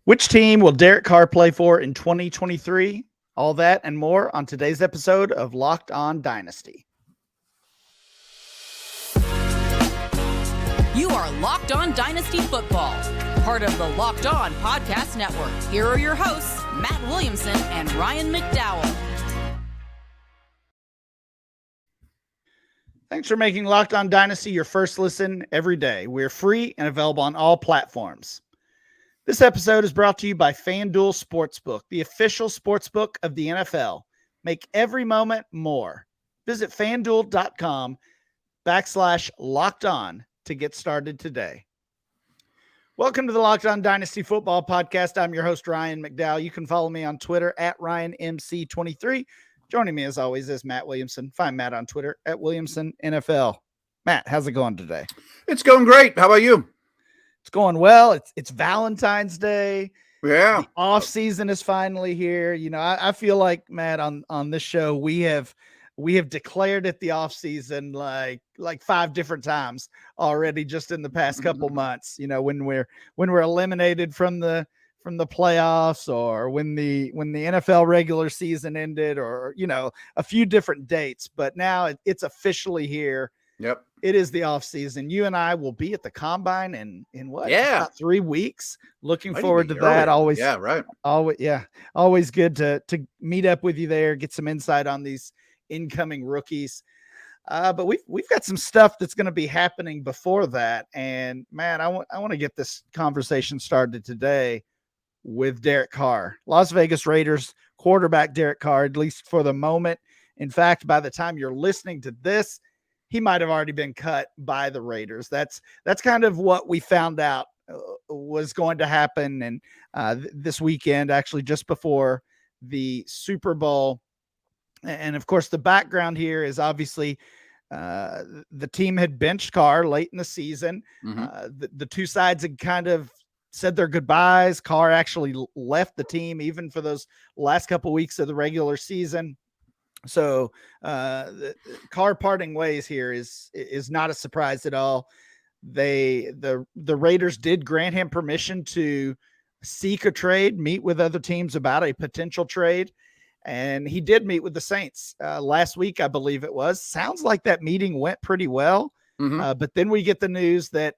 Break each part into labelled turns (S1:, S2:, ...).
S1: Which team will Derek Carr play for in 2023? All that and more on today's episode of Locked On Dynasty.
S2: You are Locked On Dynasty Football, part of the Locked On Podcast Network. Here are your hosts, Matt Williamson and Ryan McDowell.
S1: Thanks for making Locked On Dynasty your first listen every day. We're free and available on all platforms. This episode is brought to you by FanDuel Sportsbook, the official sportsbook of the NFL. Make every moment more. Visit FanDuel.com/LockedOn to get started today. Welcome to the Locked On Dynasty Football Podcast. I'm your host, Ryan McDowell. You can follow me on Twitter at RyanMC23. Joining me, as always, is Matt Williamson. Find Matt on Twitter at WilliamsonNFL. Matt, how's it going today?
S3: It's going great. How about you?
S1: It's going well. It's Valentine's Day.
S3: Yeah.
S1: The off season is finally here. You know, I feel like, Matt, on this show, we have declared it the off season like 5 different times already just in the past couple months. You know, when we're eliminated from the playoffs, or when the NFL regular season ended, or, you know, a few different dates, but now it's officially here.
S3: Yep.
S1: It is the off season. You and I will be at the combine in what?
S3: Yeah.
S1: About 3 weeks. Looking
S3: Might
S1: forward
S3: be
S1: to that.
S3: earlier.
S1: Always.
S3: Yeah. Right.
S1: Always good to meet up with you there, get some insight on these incoming rookies. But we've got some stuff that's going to be happening before that. And man, I want to get this conversation started today with Derek Carr, Las Vegas Raiders quarterback Derek Carr, at least for the moment. In fact, by the time you're listening to this, he might have already been cut by the Raiders. That's kind of what we found out was going to happen. And this weekend, actually just before the Super Bowl. And of course, the background here is obviously the team had benched Carr late in the season. The two sides had kind of said their goodbyes. Carr actually left the team even for those last couple weeks of the regular season. So the Carr parting ways here is not a surprise at all. The Raiders did grant him permission to seek a trade, meet with other teams about a potential trade. And he did meet with the Saints last week, I believe it was. Sounds like that meeting went pretty well. But then we get the news that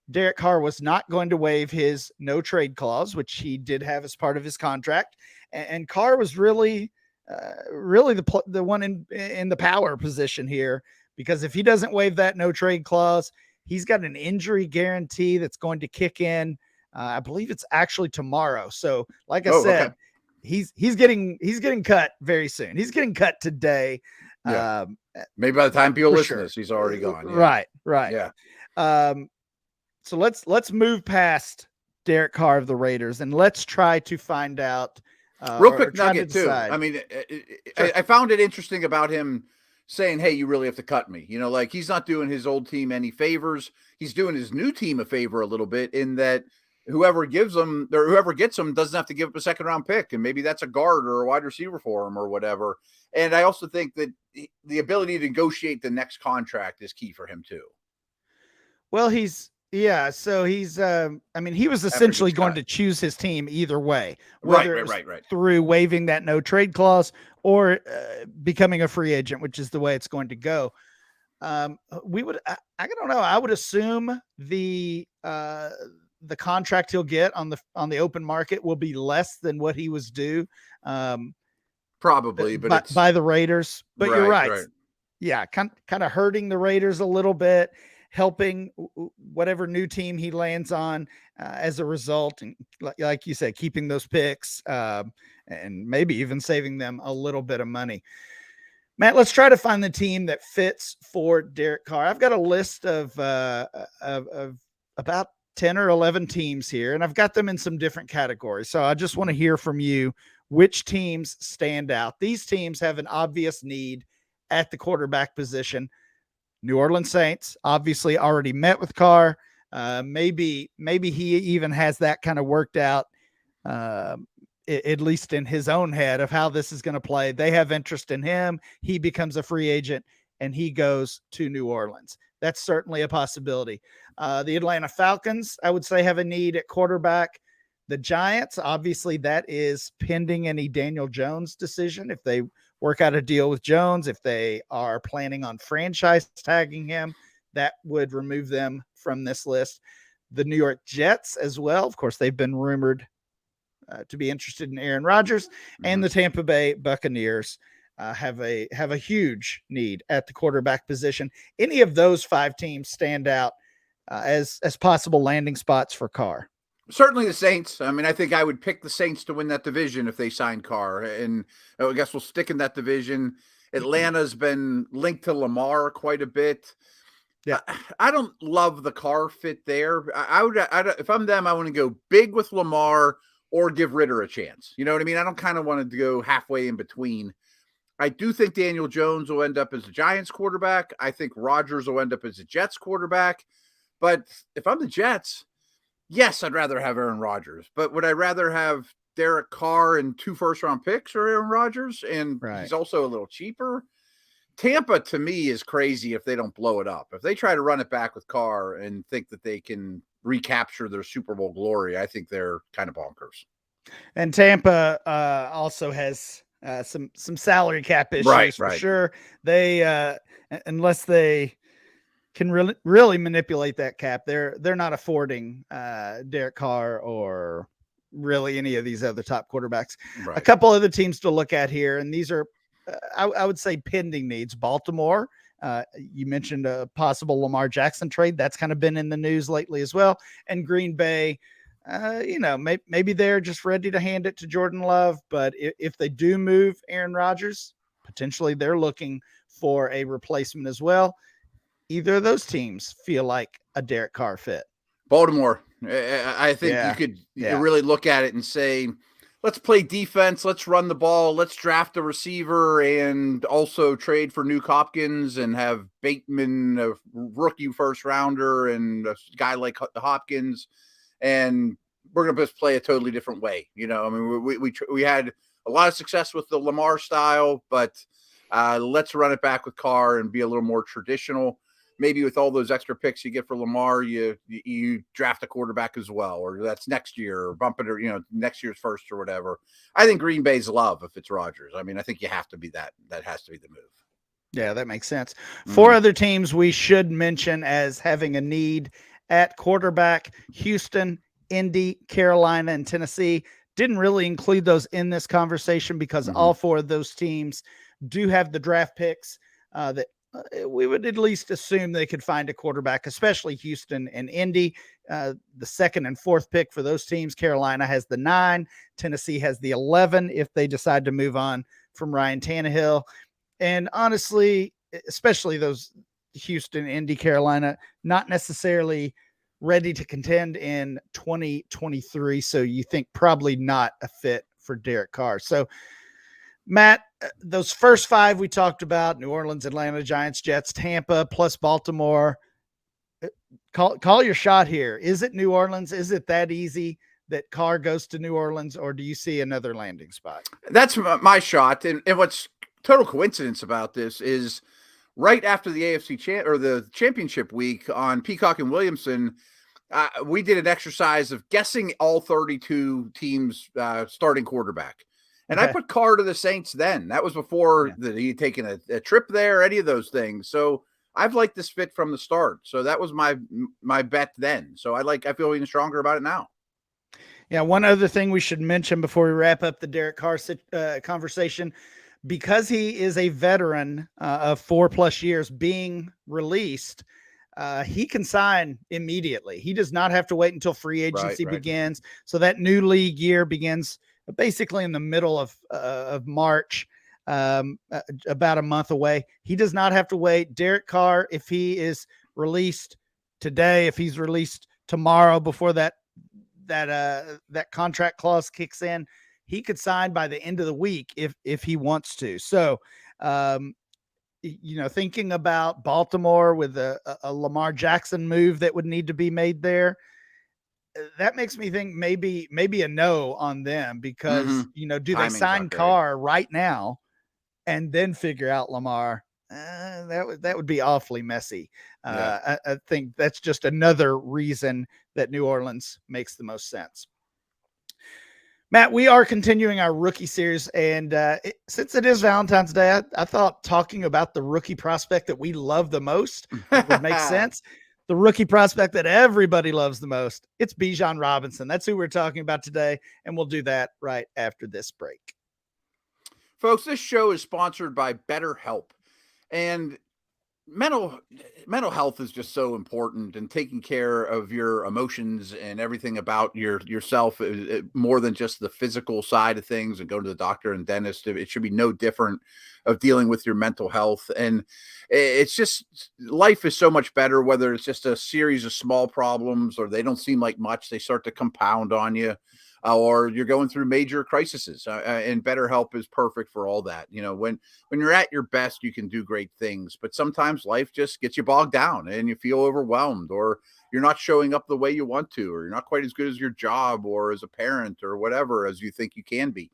S1: Derek Carr was not going to waive his no trade clause, which he did have as part of his contract. And Carr was really the one in the power position here, because if he doesn't waive that no trade clause, he's got an injury guarantee that's going to kick in. I believe it's actually tomorrow. So like I said, okay. He's getting cut very soon. He's getting cut today.
S3: Yeah. Maybe by the time people listen to
S1: sure.
S3: this, he's already gone. Yeah.
S1: Right.
S3: Yeah.
S1: So let's move past Derek Carr of the Raiders, and let's try to find out.
S3: Real quick nugget too.
S1: Decide.
S3: I mean,
S1: Sure.
S3: I found it interesting about him saying, "Hey, you really have to cut me." You know, like he's not doing his old team any favors. He's doing his new team a favor a little bit, in that whoever gets him doesn't have to give up a 2nd-round pick, and maybe that's a guard or a wide receiver for him or whatever. And I also think that the ability to negotiate the next contract is key for him too.
S1: Well, he was essentially going to choose his team either way, whether it was through waiving that no trade clause or becoming a free agent, which is the way it's going to go. I don't know. I would assume the contract he'll get on the open market will be less than what he was due.
S3: Probably, but
S1: by the Raiders. But you're right. Yeah, kind of hurting the Raiders a little bit, helping whatever new team he lands on as a result. And like you said, keeping those picks and maybe even saving them a little bit of money. Matt, let's try to find the team that fits for Derek Carr. I've got a list of about 10 or 11 teams here, and I've got them in some different categories. So I just want to hear from you which teams stand out. These teams have an obvious need at the quarterback position. New Orleans Saints obviously already met with Carr. Maybe he even has that kind of worked out, at least in his own head, of how this is going to play. They have interest in him. He becomes a free agent and he goes to New Orleans. That's certainly a possibility. The Atlanta Falcons, I would say, have a need at quarterback. The Giants, obviously, that is pending any Daniel Jones decision. If they work out a deal with Jones, if they are planning on franchise tagging him, that would remove them from this list. The New York Jets as well. Of course, they've been rumored to be interested in Aaron Rodgers, and the Tampa Bay Buccaneers have a huge need at the quarterback position. Any of those 5 teams stand out as possible landing spots for Carr?
S3: Certainly the Saints. I mean, I think I would pick the Saints to win that division if they sign Carr. And I guess we'll stick in that division. Atlanta's been linked to Lamar quite a bit.
S1: Yeah,
S3: I don't love the Carr fit there. I would if I'm them, I want to go big with Lamar or give Ritter a chance. You know what I mean? I don't kind of want to go halfway in between. I do think Daniel Jones will end up as the Giants quarterback. I think Rodgers will end up as the Jets quarterback. But if I'm the Jets, yes, I'd rather have Aaron Rodgers. But would I rather have Derek Carr and 2 first-round picks or Aaron Rodgers? And he's also a little cheaper. Tampa, to me, is crazy if they don't blow it up. If they try to run it back with Carr and think that they can recapture their Super Bowl glory, I think they're kind of bonkers.
S1: And Tampa also has some salary cap issues for sure. They unless they can really manipulate that cap, they're not affording Derek Carr or really any of these other top quarterbacks. A couple other teams to look at here, and these are I would say pending needs. Baltimore, you mentioned a possible Lamar Jackson trade. That's kind of been in the news lately as well. And Green Bay, maybe they're just ready to hand it to Jordan Love. But if they do move Aaron Rodgers, potentially they're looking for a replacement as well. Either of those teams feel like a Derek Carr fit.
S3: Baltimore, I think you could really look at it and say, let's play defense. Let's run the ball. Let's draft a receiver and also trade for Nuke Hopkins and have Bateman, a rookie first rounder, and a guy like Hopkins. And we're going to just play a totally different way. You know, I mean, we had a lot of success with the Lamar style, but let's run it back with Carr and be a little more traditional. Maybe with all those extra picks you get for Lamar, you draft a quarterback as well, or that's next year, or bump it, or next year's first or whatever. I think Green Bay's love if it's Rodgers. I mean, I think you have to be that. That has to be the move.
S1: Yeah, that makes sense. 4 other teams we should mention as having a need at quarterback: Houston, Indy, Carolina, and Tennessee. Didn't really include those in this conversation because all 4 of those teams do have the draft picks that we would at least assume they could find a quarterback, especially Houston and Indy. The 2nd and 4th pick for those teams. Carolina has the 9. Tennessee has the 11 if they decide to move on from Ryan Tannehill. And honestly, especially those Houston, Indy, Carolina, not necessarily ready to contend in 2023. So you think probably not a fit for Derek Carr. So Matt, those first 5 we talked about: New Orleans, Atlanta, Giants, Jets, Tampa, plus Baltimore. Call your shot here. Is it New Orleans? Is it that easy that Carr goes to New Orleans, or do you see another landing spot?
S3: That's my shot. And what's total coincidence about this is right after the AFC or the championship week on Peacock and Williamson, we did an exercise of guessing all 32 teams starting quarterback. And I put Carr to the Saints then. That was before he'd taken a trip there, any of those things. So I've liked this fit from the start. So that was my bet then. So I feel even stronger about it now.
S1: Yeah, one other thing we should mention before we wrap up the Derek Carr conversation, because he is a veteran of 4+ years being released, he can sign immediately. He does not have to wait until free agency begins. So that new league year begins basically in the middle of March, about a month away. He does not have to wait. Derek Carr, if he is released today, if he's released tomorrow before that contract clause kicks in, he could sign by the end of the week if he wants to. So, thinking about Baltimore with a Lamar Jackson move that would need to be made there, that makes me think maybe a no on them because, do they sign Carr right now and then figure out Lamar? That would be awfully messy. I think that's just another reason that New Orleans makes the most sense. Matt, we are continuing our rookie series, and since it is Valentine's Day, I thought talking about the rookie prospect that we love the most would make sense. The rookie prospect that everybody loves the most, it's Bijan Robinson. That's who we're talking about today, and we'll do that right after this break.
S3: Folks, this show is sponsored by BetterHelp, and mental health is just so important, and taking care of your emotions and everything about yourself more than just the physical side of things and going to the doctor and dentist. It should be no different of dealing with your mental health. And it's just, life is so much better, whether it's just a series of small problems or they don't seem like much, they start to compound on you. Or you're going through major crises, and BetterHelp is perfect for all that. You know, when you're at your best, you can do great things, but sometimes life just gets you bogged down and you feel overwhelmed, or you're not showing up the way you want to, or you're not quite as good as your job or as a parent or whatever as you think you can be.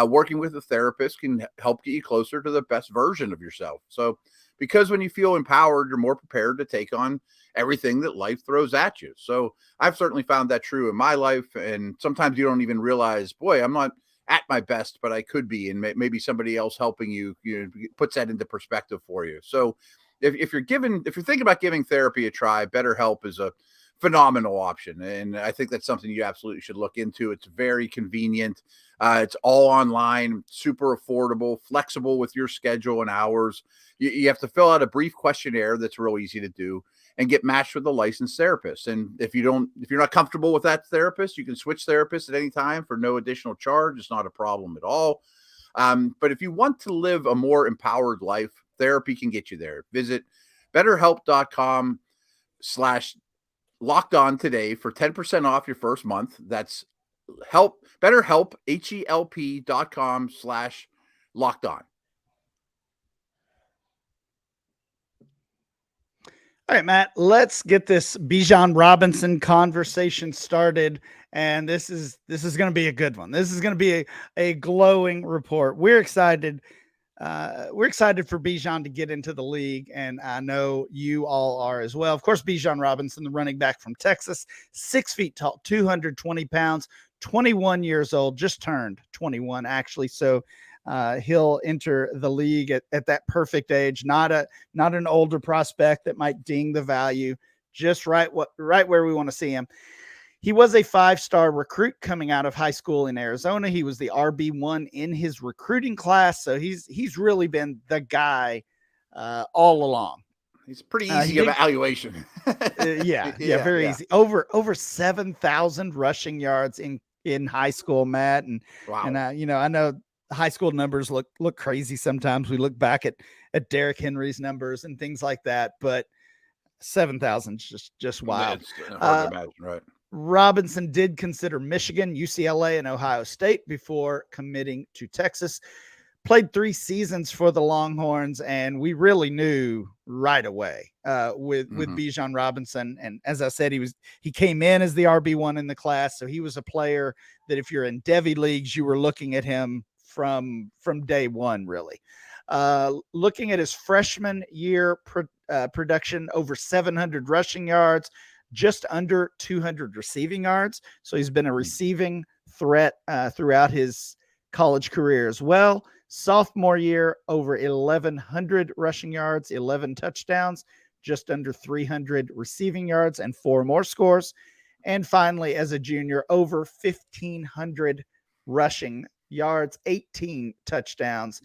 S3: Working with a therapist can help get you closer to the best version of yourself. So, because when you feel empowered, you're more prepared to take on everything that life throws at you. So I've certainly found that true in my life. And sometimes you don't even realize, boy, I'm not at my best, but I could be. And maybe somebody else helping you, puts that into perspective for you. So if you're thinking about giving therapy a try, BetterHelp is a phenomenal option. And I think that's something you absolutely should look into. It's very convenient. It's all online, super affordable, flexible with your schedule and hours. You have to fill out a brief questionnaire that's real easy to do and get matched with a licensed therapist. And if you're not comfortable with that therapist, you can switch therapists at any time for no additional charge. It's not a problem at all. But if you want to live a more empowered life, therapy can get you there. Visit BetterHelp.com/LockedOn today for 10% off your first month. That's BetterHelp, HELP.com/LockedOn.
S1: All right, Matt, let's get this Bijan Robinson conversation started. And this is going to be a good one. This is going to be a glowing report. We're excited. We're excited for Bijan to get into the league, and I know you all are as well. Of course, Bijan Robinson, the running back from Texas, 6 feet tall, 220 pounds, 21 years old, just turned 21 actually. So he'll enter the league at that perfect age, not an older prospect that might ding the value, just right where we want to see him. He was a 5-star recruit coming out of high school in Arizona. He was the RB1 in his recruiting class. So he's really been the guy all along.
S3: He's pretty easy evaluation.
S1: Very easy. Over 7,000 rushing yards in high school, Matt. And,
S3: wow.
S1: And I know high school numbers look crazy sometimes. We look back at Derrick Henry's numbers and things like that, but 7,000 is just wild.
S3: It's hard to imagine, right?
S1: Robinson did consider Michigan, UCLA, and Ohio State before committing to Texas. Played 3 seasons for the Longhorns, and we really knew right away with Bijan Robinson. And as I said, he came in as the RB1 in the class, so he was a player that if you're in Devy leagues, you were looking at him from day one, really. Looking at his freshman year production, over 700 rushing yards, just under 200 receiving yards. So he's been a receiving threat throughout his college career as well. Sophomore year, over 1,100 rushing yards, 11 touchdowns, just under 300 receiving yards, and 4 more scores. And finally, as a junior, over 1,500 rushing yards, 18 touchdowns,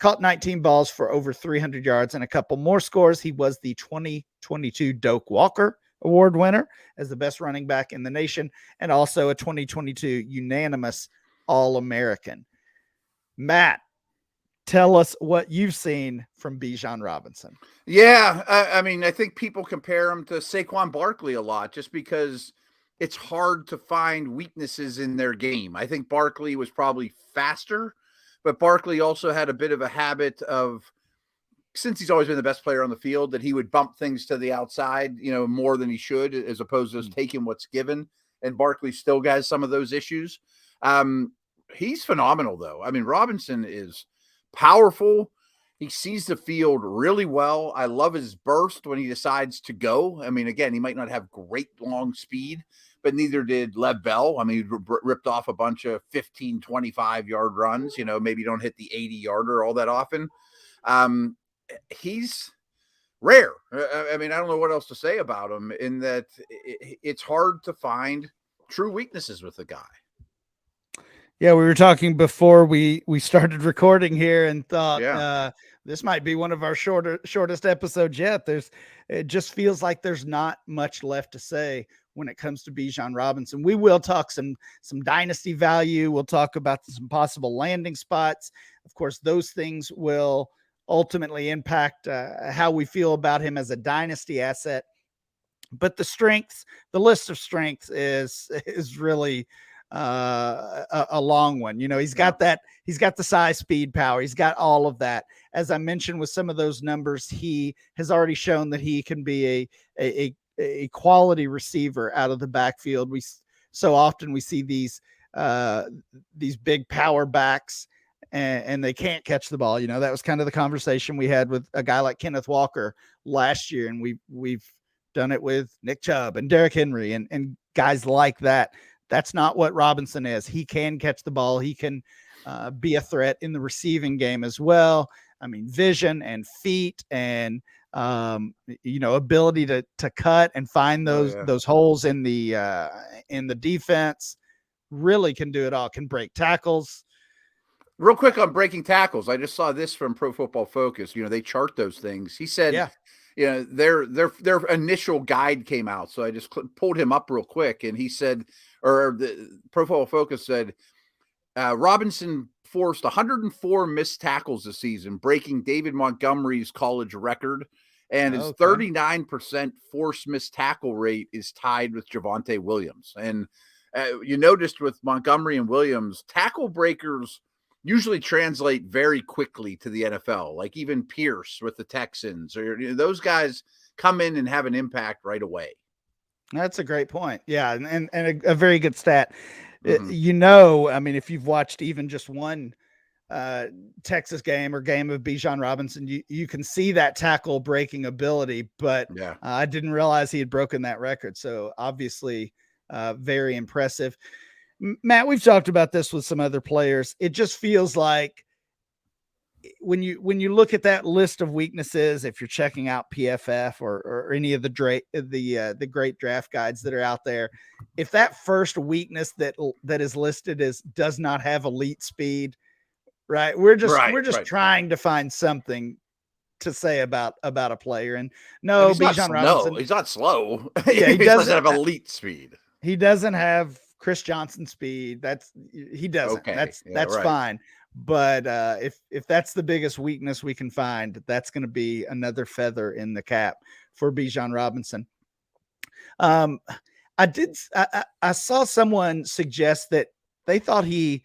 S1: caught 19 balls for over 300 yards and a couple more scores. He was the 2022 Doak Walker Award winner as the best running back in the nation, and also a 2022 unanimous All-American. Matt, tell us what you've seen from Bijan Robinson.
S3: Yeah, I mean, I think people compare him to Saquon Barkley a lot just because it's hard to find weaknesses in their game. I think Barkley was probably faster, but Barkley also had a bit of a habit of, since he's always been the best player on the field, that he would bump things to the outside, more than he should, as opposed to just taking what's given. And Barkley still has some of those issues. He's phenomenal, though. I mean, Robinson is powerful. He sees the field really well. I love his burst when he decides to go. I mean, again, he might not have great long speed, but neither did Lev Bell. I mean, he ripped off a bunch of 15, 25-yard runs. Maybe you don't hit the 80-yarder all that often. He's rare. I mean, I don't know what else to say about him in that it's hard to find true weaknesses with the guy.
S1: Yeah, we were talking before we started recording here and thought this might be one of our shortest episodes yet. It just feels like there's not much left to say when it comes to Bijan Robinson. We will talk some dynasty value. We'll talk about some possible landing spots. Of course, those things will ultimately impact how we feel about him as a dynasty asset. But the list of strengths is really a long one. He's got the size, speed, power. He's got all of that. As I mentioned with some of those numbers, he has already shown that he can be a quality receiver out of the backfield. So often we see these big power backs and they can't catch the ball. That was kind of the conversation we had with a guy like Kenneth Walker last year. And we've done it with Nick Chubb and Derrick Henry and guys like that. That's not what Robinson is. He can catch the ball. He can be a threat in the receiving game as well. I mean, vision and feet and, ability to cut and find those holes in the defense. Really can do it all. Can break tackles.
S3: Real quick on breaking tackles. I just saw this from Pro Football Focus. They chart those things. He said, their initial guide came out. So I just pulled him up real quick. And he said, or the Pro Football Focus said, Robinson forced 104 missed tackles this season, breaking David Montgomery's college record. And his 39% forced missed tackle rate is tied with Javonte Williams. And you noticed with Montgomery and Williams, tackle breakers usually translate very quickly to the NFL, like even Pierce with the Texans, or those guys come in and have an impact right away.
S1: That's a great point. Yeah. And a very good stat.
S3: Mm-hmm.
S1: I mean, if you've watched even just one Texas game or game of Bijan Robinson, you can see that tackle breaking ability, but I didn't realize he had broken that record. So obviously very impressive. Matt, we've talked about this with some other players. It just feels like when you look at that list of weaknesses, if you're checking out PFF or any of the great draft guides that are out there, if that first weakness that is listed does not have elite speed, right? We're just trying to find something to say about a player. And no, Bijan Robinson,
S3: he's not slow.
S1: Yeah,
S3: he doesn't have elite speed.
S1: He doesn't have Chris Johnson speed. He doesn't.
S3: Okay.
S1: That's fine. But if that's the biggest weakness we can find, that's going to be another feather in the cap for Bijan Robinson. I saw someone suggest that they thought he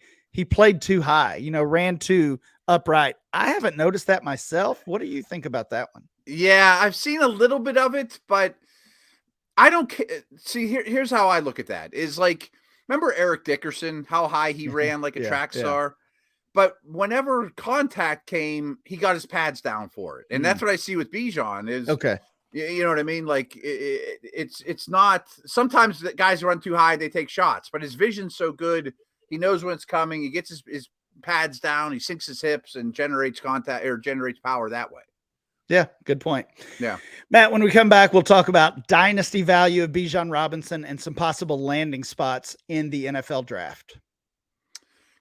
S1: played too high, ran too upright. I haven't noticed that myself. What do you think about that one?
S3: Yeah, I've seen a little bit of it, but I don't see. Here's how I look at that is like, remember Eric Dickerson, how high he ran like a track star? But whenever contact came, he got his pads down for it. And that's what I see with Bijan is, you know what I mean? Like it's not, sometimes the guys run too high, they take shots, but his vision's so good. He knows when it's coming. He gets his pads down, he sinks his hips and generates contact or generates power that way.
S1: Yeah, good point.
S3: Yeah.
S1: Matt, when we come back, we'll talk about dynasty value of Bijan Robinson and some possible landing spots in the NFL draft.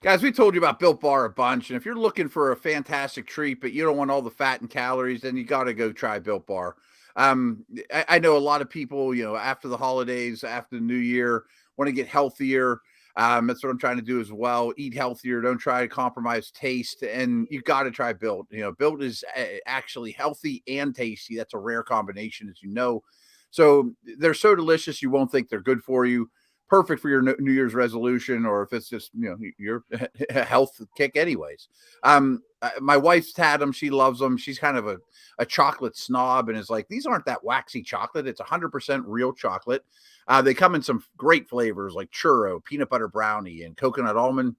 S3: Guys, we told you about Built Bar a bunch, and if you're looking for a fantastic treat, but you don't want all the fat and calories, then you got to go try Built Bar. I know a lot of people, after the holidays, after the new year, want to get healthier. That's what I'm trying to do as well. Eat healthier. Don't try to compromise taste. And you got to try Built. Built is actually healthy and tasty. That's a rare combination, as you know. So they're so delicious, you won't think they're good for you. Perfect for your New Year's resolution, or if it's just, your health kick anyways. My wife's had them. She loves them. She's kind of a chocolate snob and is like, these aren't that waxy chocolate. It's 100% real chocolate. They come in some great flavors like churro, peanut butter brownie, and coconut almond.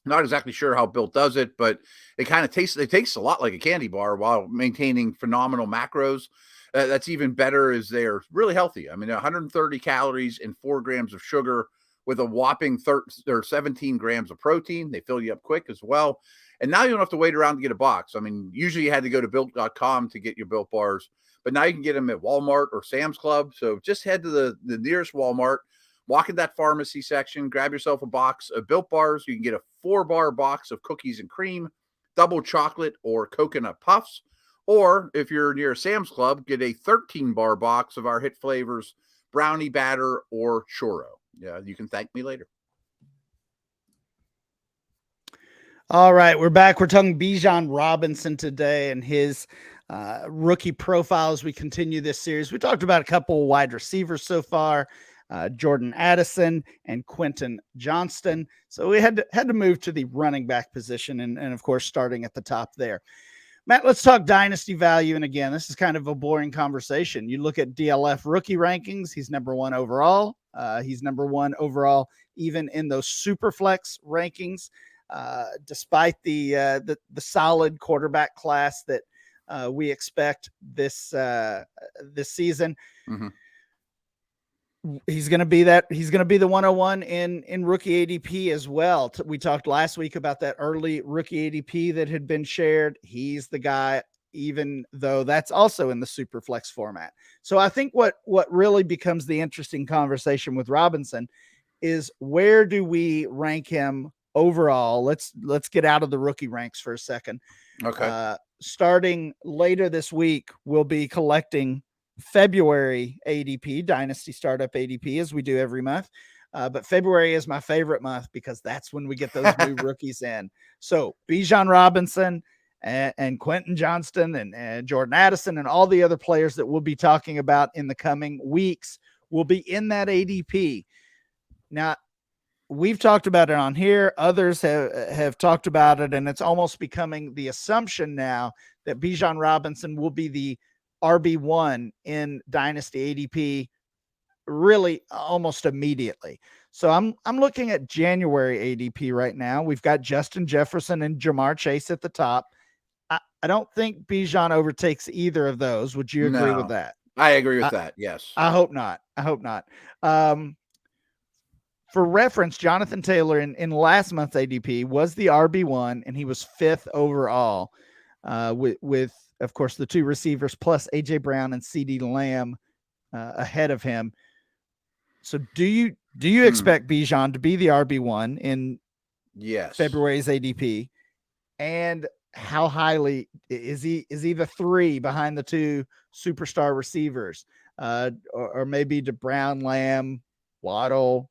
S3: Not exactly sure how Built does it, but it tastes a lot like a candy bar while maintaining phenomenal macros. That's even better is they're really healthy. I mean, 130 calories and 4 grams of sugar with a whopping 17 grams of protein. They fill you up quick as well. And now you don't have to wait around to get a box. I mean, usually you had to go to built.com to get your Built bars, but now you can get them at Walmart or Sam's Club. So just head to the nearest Walmart, walk in that pharmacy section, grab yourself a box of Built bars. You can get a 4-bar box of cookies and cream, double chocolate or coconut puffs. Or if you're near Sam's Club, get a 13-bar box of our hit flavors, brownie batter or churro. Yeah, you can thank me later.
S1: All right, we're back. We're talking Bijan Robinson today and his rookie profile as we continue this series. We talked about a couple of wide receivers so far, Jordan Addison and Quentin Johnston. So we had to move to the running back position and of course, starting at the top there. Matt, let's talk dynasty value. And again, this is kind of a boring conversation. You look at DLF rookie rankings. He's number 1 overall. He's number 1 overall, even in those super flex rankings, despite the solid quarterback class that we expect this season. Mm-hmm. He's going to be the 101 in rookie ADP as well. We talked last week about that early rookie ADP that had been shared. He's the guy, even though that's also in the super flex format. So I think what really becomes the interesting conversation with Robinson is, where do we rank him overall? Let's get out of the rookie ranks for a second.
S3: Okay.
S1: Starting later this week, we'll be collecting February ADP, Dynasty Startup ADP, as we do every month. But February is my favorite month because that's when we get those new rookies in. So Bijan Robinson and Quentin Johnston and Jordan Addison and all the other players that we'll be talking about in the coming weeks will be in that ADP. Now, we've talked about it on here. Others have talked about it, and it's almost becoming the assumption now that Bijan Robinson will be the RB1 in Dynasty ADP really almost immediately. So I'm looking at January ADP right now. We've got Justin Jefferson and Jamar Chase at the top. I don't think Bijan overtakes either of those. Would you agree with that?
S3: I agree with that. Yes.
S1: I hope not. For reference, Jonathan Taylor in last month's ADP was the RB1, and he was 5th overall with of course, the 2 receivers plus A.J. Brown and C.D. Lamb ahead of him. So do you expect Bijan to be the RB1 in February's ADP? And how highly is he the 3 behind the 2 superstar receivers? Or maybe to Brown, Lamb, Waddle,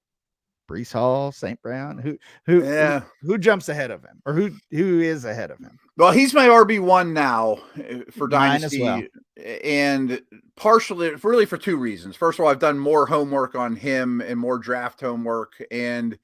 S1: Breece Hall, St. Brown? Who jumps ahead of him, or who is ahead of him?
S3: Well, he's my RB1 now for
S1: Mine
S3: Dynasty,
S1: as well.
S3: And partially, really for 2 reasons. First of all, I've done more homework on him and more draft homework, and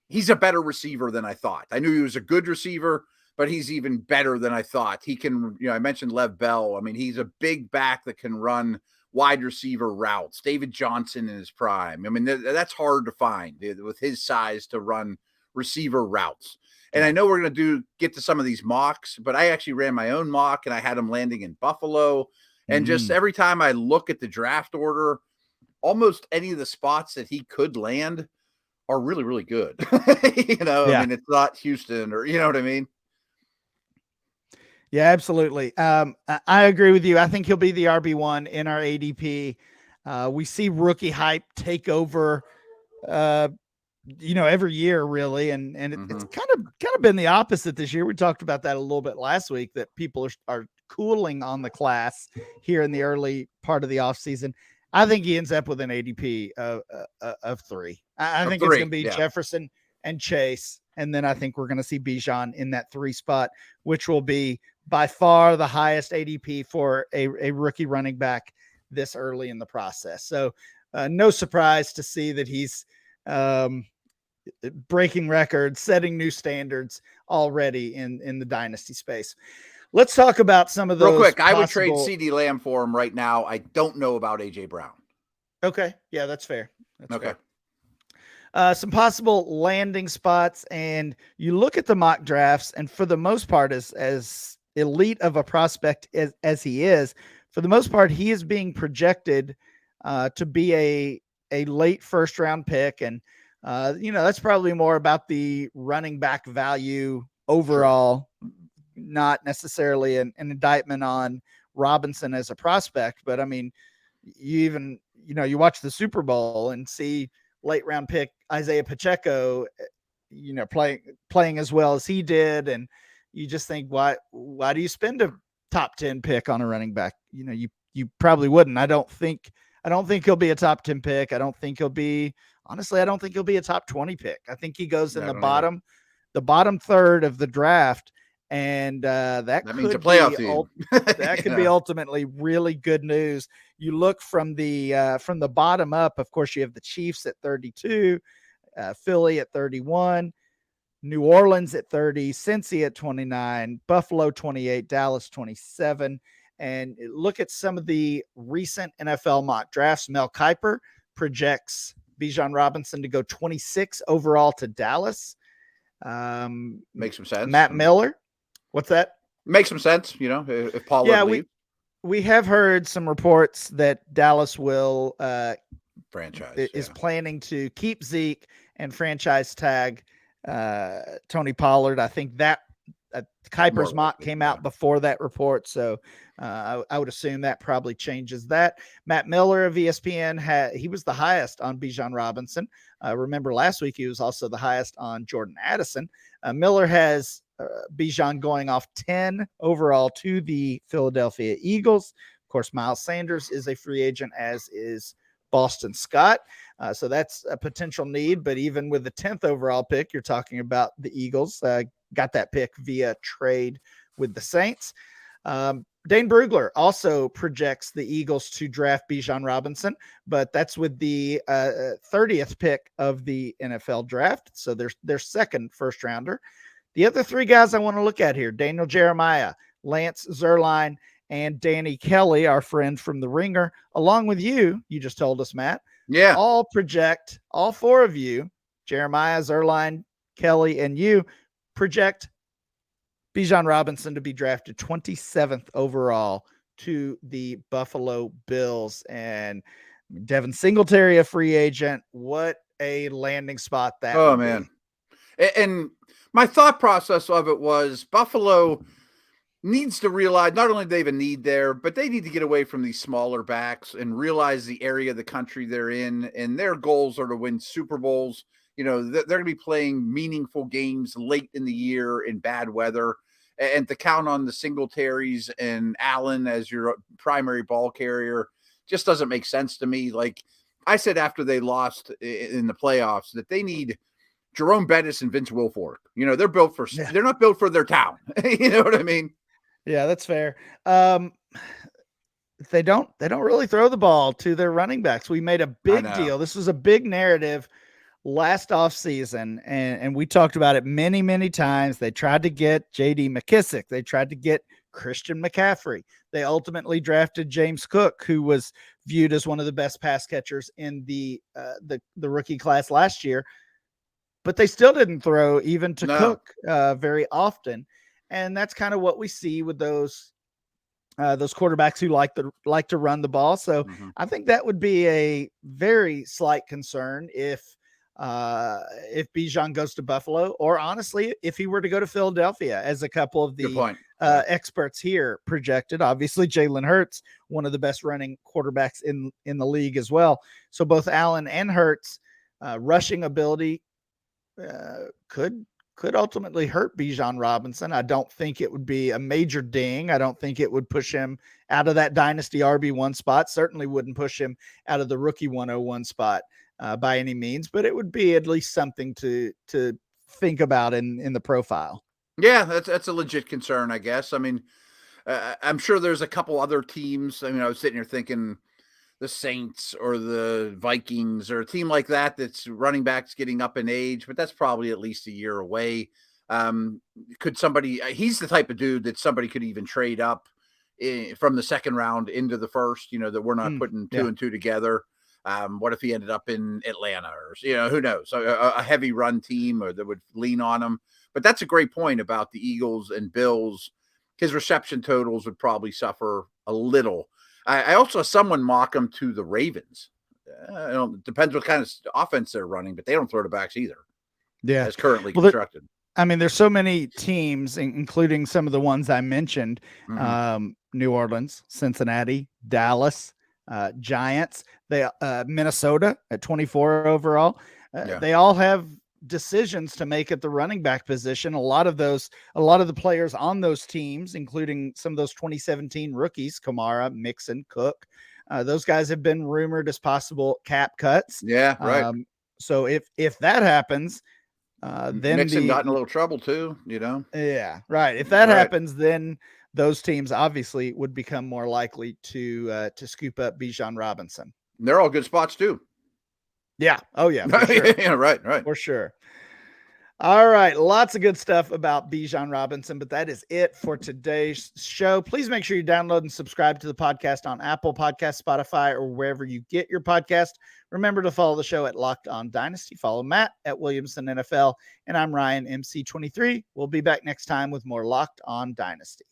S3: he's a better receiver than I thought. I knew he was a good receiver, but he's even better than I thought. He can, I mentioned Lev Bell. I mean, he's a big back that can run wide receiver routes. David Johnson in his prime. I mean, that's hard to find with his size to run receiver routes. And I know we're going to get to some of these mocks, but I actually ran my own mock and I had him landing in Buffalo. And just every time I look at the draft order, almost any of the spots that he could land are really, really good. I mean, it's not Houston or, you know what I mean?
S1: Yeah, absolutely. I agree with you. I think he'll be the RB1 in our ADP. We see rookie hype take over, every year really. And it's kind of been the opposite this year. We talked about that a little bit last week, that people are cooling on the class here in the early part of the offseason. I think he ends up with an ADP of 3. I think it's going to be Jefferson and Chase. And then I think we're going to see Bijan in that 3 spot, which will be by far the highest ADP for a rookie running back this early in the process. So no surprise to see that he's breaking records, setting new standards already in the dynasty space. Let's talk about some of those.
S3: Real quick, I would trade C.D. Lamb for him right now. I don't know about A.J. Brown.
S1: Okay. Yeah, that's fair. Fair. Some possible landing spots, and you look at the mock drafts, and for the most part, as elite of a prospect as he is, for the most part, he is being projected to be a late first round pick. And, that's probably more about the running back value overall, not necessarily an indictment on Robinson as a prospect. But I mean, you watch the Super Bowl and see late round pick Isaiah Pacheco, playing as well as he did. And you just think, why do you spend a top 10 pick on a running back? You probably wouldn't. I don't think he'll be a top 10 pick. I don't think he'll be a top 20 pick. I think he goes in the bottom third of the draft. And that
S3: means a playoff team.
S1: That could be ultimately really good news. You look from the bottom up. Of course, you have the Chiefs at 32, Philly at 31, New Orleans at 30, Cincy at 29, Buffalo 28, Dallas 27. And look at some of the recent NFL mock drafts. Mel Kiper projects Bijan Robinson to go 26 overall to Dallas.
S3: Makes some sense.
S1: Matt Miller. What's that?
S3: Makes some sense, if Paul would leave.
S1: We have heard some reports that Dallas will
S3: is
S1: planning to keep Zeke and franchise tag Tony Pollard. I think that Kiper's mock came out before that report, so I would assume that probably changes that. Matt Miller of ESPN he was the highest on Bijan Robinson. Remember last week he was also the highest on Jordan Addison. Miller has Bijan going off 10 overall to the Philadelphia Eagles. Of course, Miles Sanders is a free agent, as is Boston Scott. So that's a potential need. But even with the 10th overall pick, you're talking about the Eagles. Got that pick via trade with the Saints. Dane Brugler also projects the Eagles to draft Bijan Robinson, but that's with the 30th pick of the NFL draft. So their second first rounder. The other three guys I want to look at here, Daniel Jeremiah, Lance Zierlein, and Danny Kelly, our friend from the Ringer, along with you just told us, Matt.
S3: Yeah.
S1: All four of you, Jeremiah, Zierlein, Kelly, and you, project Bijan Robinson to be drafted 27th overall to the Buffalo Bills. And Devin Singletary, a free agent. What a landing spot that would be.
S3: Man. And my thought process of it was Buffalo needs to realize not only do they have a need there, but they need to get away from these smaller backs and realize the area of the country they're in. And their goals are to win Super Bowls. They're going to be playing meaningful games late in the year in bad weather. And to count on the Singletaries and Allen as your primary ball carrier just doesn't make sense to me. Like I said after they lost in the playoffs, that they need Jerome Bettis and Vince Wilfork. They're built for they're not built for their town. You know what I mean?
S1: Yeah, that's fair. They don't really throw the ball to their running backs. We made a big deal. This was a big narrative last offseason, and we talked about it many, many times. They tried to get J.D. McKissick. They tried to get Christian McCaffrey. They ultimately drafted James Cook, who was viewed as one of the best pass catchers in the rookie class last year. But they still didn't throw even to Cook very often. And that's kind of what we see with those quarterbacks who like to run the ball. So I think that would be a very slight concern if Bijan goes to Buffalo, or honestly, if he were to go to Philadelphia, as a couple of the experts here projected. Obviously, Jalen Hurts, one of the best running quarterbacks in the league as well. So both Allen and Hurts rushing ability could ultimately hurt Bijan Robinson. I don't think it would be a major ding. I don't think it would push him out of that dynasty RB1 spot. Certainly wouldn't push him out of the rookie 101 spot by any means, but it would be at least something to think about in the profile.
S3: Yeah, that's a legit concern, I guess. I mean, I'm sure there's a couple other teams. I mean, I was sitting here thinking the Saints or the Vikings or a team like that that's running backs getting up in age, but that's probably at least a year away. Could somebody – he's the type of dude that somebody could even trade up from the second round into the first, that we're not putting two and two together. What if he ended up in Atlanta or, who knows, a heavy run team or that would lean on him. But that's a great point about the Eagles and Bills. His reception totals would probably suffer a little. I also saw someone mock him to the Ravens. It depends what kind of offense they're running, but they don't throw to backs either.
S1: Yeah.
S3: As currently constructed.
S1: I mean, there's so many teams, including some of the ones I mentioned, New Orleans, Cincinnati, Dallas, Giants, Minnesota at 24 overall. They all have decisions to make at the running back position. A lot of the players on those teams, including some of those 2017 rookies, Kamara, Mixon, Cook, those guys have been rumored as possible cap cuts.
S3: Yeah, right.
S1: So if that happens, then
S3: Mixon got in a little trouble too, you know?
S1: Yeah, right. If that happens, then those teams obviously would become more likely to scoop up Bijan Robinson.
S3: And they're all good spots too.
S1: Yeah. Oh yeah. For sure.
S3: Yeah, right.
S1: For sure. All right. Lots of good stuff about Bijan Robinson, but that is it for today's show. Please make sure you download and subscribe to the podcast on Apple Podcasts, Spotify, or wherever you get your podcast. Remember to follow the show at Locked On Dynasty. Follow Matt at Williamson NFL, and I'm Ryan MC23. We'll be back next time with more Locked On Dynasty.